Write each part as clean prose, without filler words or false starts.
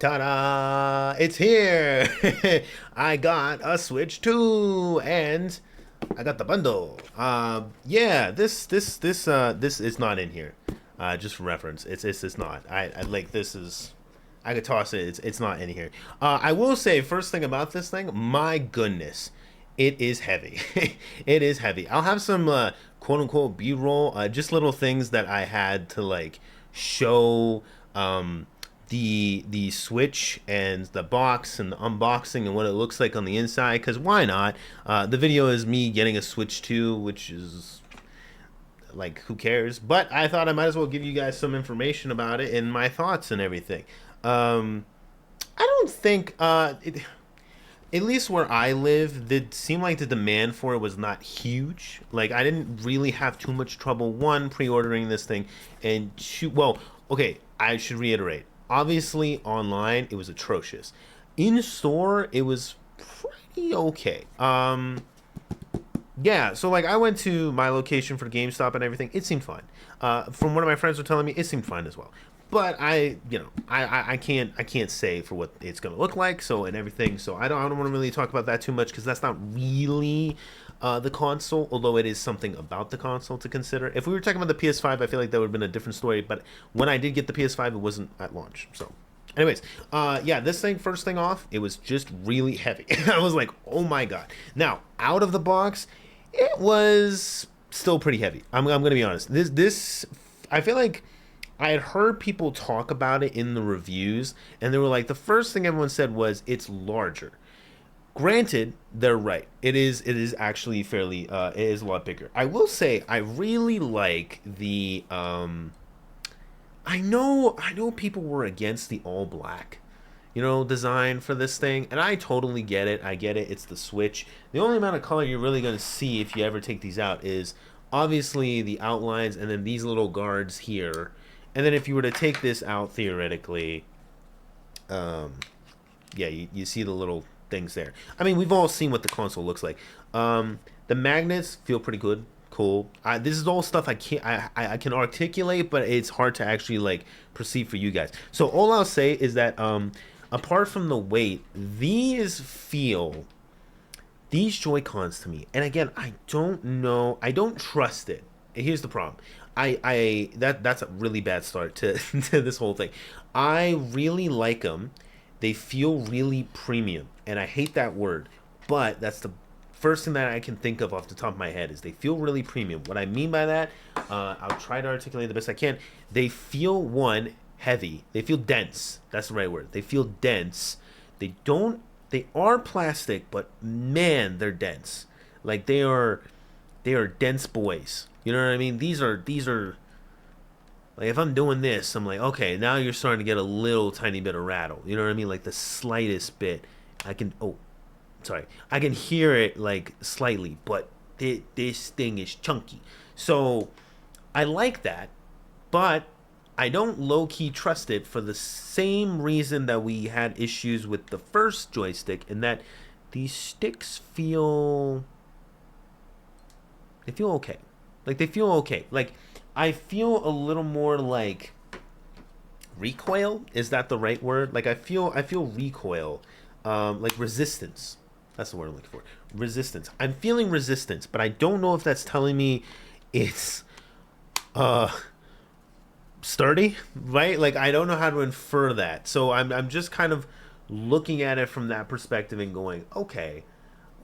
Ta-da! It's here! I got a Switch 2 and I got the bundle. Yeah, this is not in here. Just for reference, it's not. I like this is. I could toss it. It's not in here. I will say first thing about this thing. My goodness, it is heavy. It is heavy. I'll have some quote unquote B-roll, just little things that I had to like show the Switch and the box and the unboxing and what it looks like on the inside. Because why not? The video is me getting a Switch 2, which is like who cares? But I thought I might as well give you guys some information about it and my thoughts and everything. Um, I don't think at least where I live, it seemed like the demand for it was not huge. Like I didn't really have too much trouble one pre-ordering this thing, and two, well, okay, I should reiterate. Obviously, online it was atrocious. In store, it was pretty okay. Yeah, so like I went to my location for GameStop and everything. It seemed fine. From one of my friends were telling me, it seemed fine as well. But I can't say for what it's gonna look like. So and everything. So I don't want to really talk about that too much because that's not really the console. Although it is something about the console to consider. If we were talking about the PS5, I feel like that would have been a different story. But when I did get the PS5, it wasn't at launch. So anyways, yeah, this thing, first thing off, it was just really heavy. I was like, oh my god. Now, out of the box, it was still pretty heavy. I'm gonna be honest. This I feel like I had heard people talk about it in the reviews, and they were like, the first thing everyone said was it's larger. Granted, they're right. It is actually fairly it is a lot bigger. I will say I really like the I know people were against the all black, design for this thing, and I totally get it. I get it. It's the Switch. The only amount of color you're really going to see if you ever take these out is obviously the outlines and then these little guards here. And then if you were to take this out theoretically, um, yeah, you see the little things there. I mean, we've all seen what the console looks like. The magnets feel pretty good, cool. This is all stuff I can't I can articulate, but it's hard to actually like perceive for you guys. So all I'll say is that apart from the weight, these Joy Cons to me, and again, I don't know, I don't trust it. Here's the problem. That's a really bad start to to this whole thing. I really like them. They feel really premium, and I hate that word, but that's the first thing that I can think of off the top of my head is they feel really premium. What I mean by that, I'll try to articulate the best I can. They feel one heavy. They feel dense. That's the right word. They feel dense. They don't. They are plastic, but man, they're dense. Like they are dense boys. You know what I mean? These are like if I'm doing this, I'm like, okay, now you're starting to get a little tiny bit of rattle. You know what I mean? Like the slightest bit. I can sorry. I can hear it like slightly, but this thing is chunky. So I like that, but I don't low key trust it for the same reason that we had issues with the first joystick, in that these sticks feel okay. Like they feel okay. Like I feel a little more like recoil. Is that the right word? Like I feel recoil, like resistance. That's the word I'm looking for. Resistance. I'm feeling resistance, but I don't know if that's telling me it's uh sturdy, right? Like I don't know how to infer that. So I'm just kind of looking at it from that perspective and going, okay,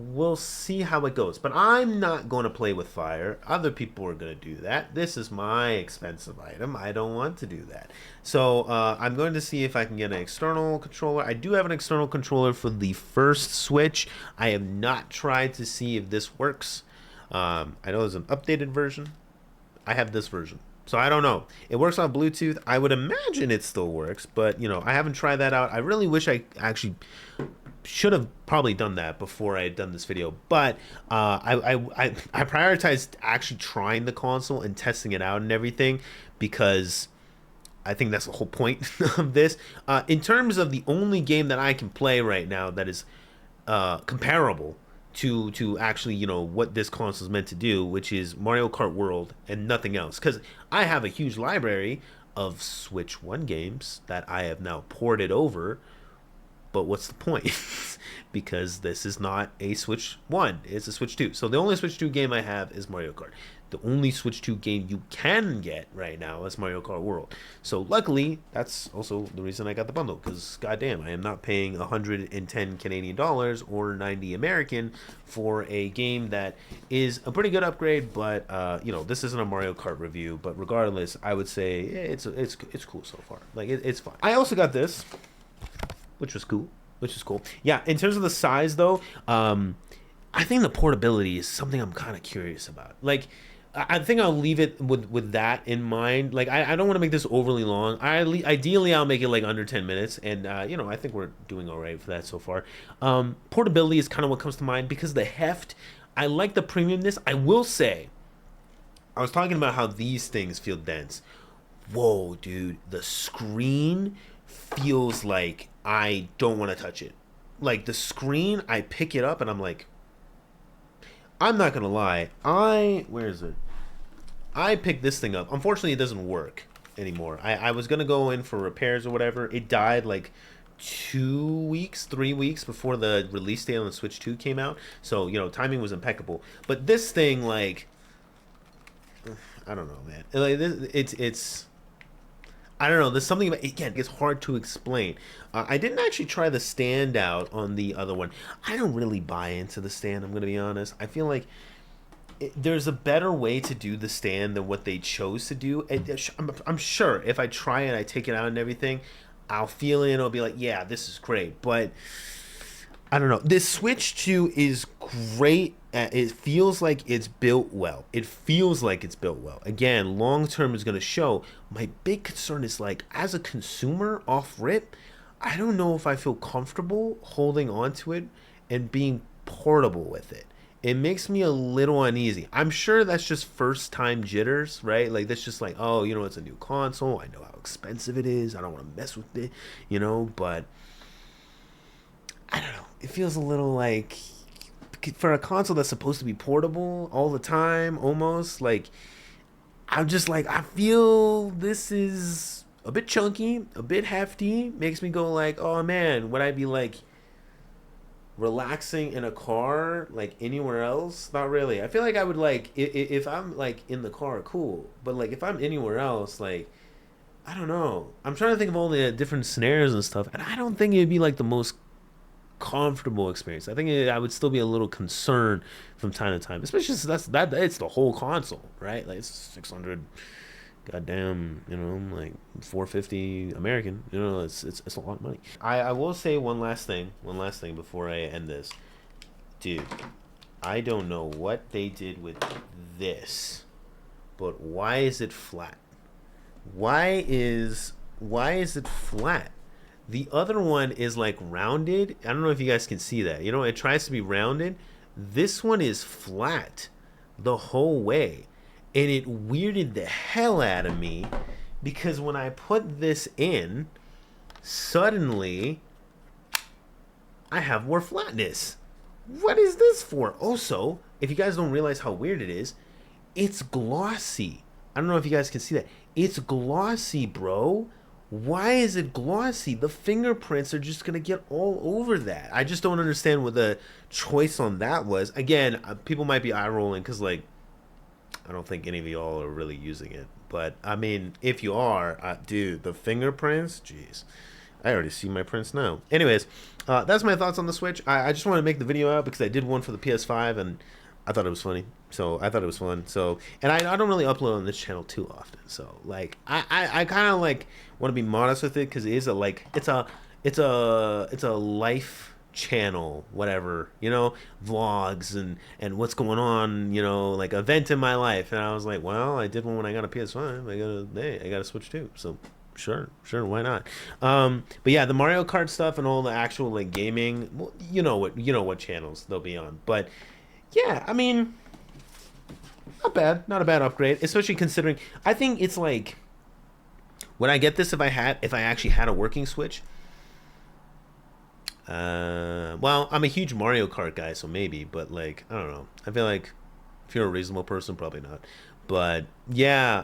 we'll see how it goes. But I'm not going to play with fire. Other people are going to do that. This is my expensive item. I don't want to do that. So I'm going to see if I can get an external controller. I do have an external controller for the first Switch. I have not tried to see if this works. I know there's an updated version. I have this version. So I don't know. It works on Bluetooth. I would imagine it still works, but I haven't tried that out. I really wish I actually should have probably done that before I had done this video, but I prioritized actually trying the console and testing it out and everything, because I think that's the whole point of this. In terms of the only game that I can play right now that is comparable to actually what this console is meant to do, which is Mario Kart World and nothing else, because I have a huge library of Switch 1 games that I have now ported over, but what's the point? Because this is not a Switch 1, it's a Switch 2. So the only Switch 2 game I have is Mario Kart. The only Switch 2 game you can get right now is Mario Kart World. So luckily, that's also the reason I got the bundle, because goddamn, I am not paying 110 Canadian dollars or 90 American for a game that is a pretty good upgrade, but you know, this isn't a Mario Kart review, but regardless, I would say it's cool so far. Like it's fine. I also got this, which was cool. Which is cool. Yeah, in terms of the size, though, I think the portability is something I'm kind of curious about. Like, I think I'll leave it with that in mind. Like, I don't want to make this overly long. Ideally, I'll make it like under 10 minutes. And, you know, I think we're doing all right for that so far. Portability is kind of what comes to mind because the heft, I like the premiumness. I will say, I was talking about how these things feel dense. Whoa, dude, the screen feels like I don't want to touch it. Like the screen, I pick it up and I'm like, I'm not gonna lie. Where is it? I picked this thing up. Unfortunately, it doesn't work anymore. I was gonna go in for repairs or whatever. It died like 3 weeks before the release date on the Switch 2 came out. So, you know, timing was impeccable. But this thing, like, I don't know, man. Like, it's I don't know. There's something about, again, it's hard to explain. I didn't actually try the stand out on the other one. I don't really buy into the stand, I'm going to be honest. I feel like there's a better way to do the stand than what they chose to do. I'm sure if I try it, I take it out and everything, I'll feel it and I'll be like, yeah, this is great. But I don't know. This Switch 2 is great. It feels like it's built well. It feels like it's built well. Again, long term is going to show. My big concern is, like, as a consumer off rip, I don't know if I feel comfortable holding on to it and being portable with it. It makes me a little uneasy. I'm sure that's just first time jitters, right? Like, that's just like, oh, you know, it's a new console. I know how expensive it is. I don't want to mess with it, you know, but I don't know. It feels a little like, for a console that's supposed to be portable all the time, almost, like, I'm just like, I feel this is a bit chunky, a bit hefty. Makes me go like, oh man, would I be like relaxing in a car like anywhere else? Not really. I feel like I would, like, if I'm like in the car, cool, but like if I'm anywhere else, like, I don't know. I'm trying to think of all the different scenarios and stuff, and I don't think it'd be like the most comfortable experience. I think I would still be a little concerned from time to time, especially since that it's the whole console, right? Like, it's 600, goddamn, you know, like 450 American. You know, it's a lot of money. I will say one last thing before I end this, dude. I don't know what they did with this, but why is it flat? Why is it flat? The other one is like rounded. I don't know if you guys can see that. You know, it tries to be rounded. This one is flat the whole way. And it weirded the hell out of me because when I put this in, suddenly I have more flatness. What is this for? Also, if you guys don't realize how weird it is, it's glossy. I don't know if you guys can see that. It's glossy, bro. Why is it glossy? The fingerprints are just gonna get all over that. I just don't understand what the choice on that was. Again, people might be eye rolling because, like, I don't think any of y'all are really using it. But I mean, if you are, dude, the fingerprints, jeez, I already see my prints now. Anyways, that's my thoughts on the Switch. I just want to make the video out because I did one for the PS5 and I thought it was funny. So I thought it was fun. So, and I don't really upload on this channel too often. So, like, I kind of like want to be modest with it because it is a, like, it's a life channel, whatever, you know, vlogs and what's going on, you know, like event in my life. And I was like, well, I did one when I got a PS5. I got a Switch too. So sure, why not? But yeah, the Mario Kart stuff and all the actual, like, gaming, well, you know what channels they'll be on. But yeah, I mean, not a bad upgrade, especially considering I think it's like, would I get this if I actually had a working Switch? Well, I'm a huge Mario Kart guy, so maybe, but, like, I don't know. I feel like if you're a reasonable person, probably not. But yeah,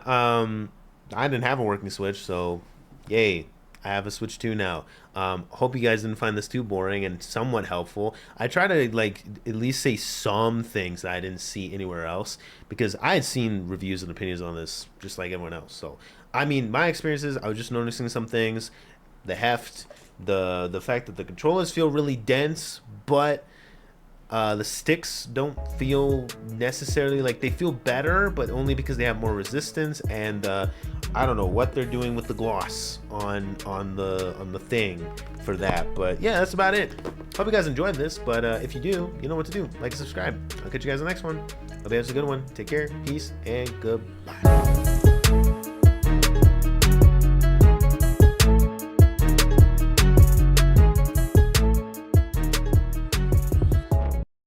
I didn't have a working Switch, so yay. I have a Switch 2 now. Hope you guys didn't find this too boring and somewhat helpful. I try to like at least say some things that I didn't see anywhere else because I had seen reviews and opinions on this just like everyone else. So I mean, my experiences, I was just noticing some things, the heft, the fact that the controllers feel really dense, but the sticks don't feel necessarily like they feel better, but only because they have more resistance. And I don't know what they're doing with the gloss on the thing for that. But yeah, that's about it. Hope you guys enjoyed this. But if you do, you know what to do. Like and subscribe. I'll catch you guys in the next one. Hope you guys have a good one. Take care. Peace and goodbye.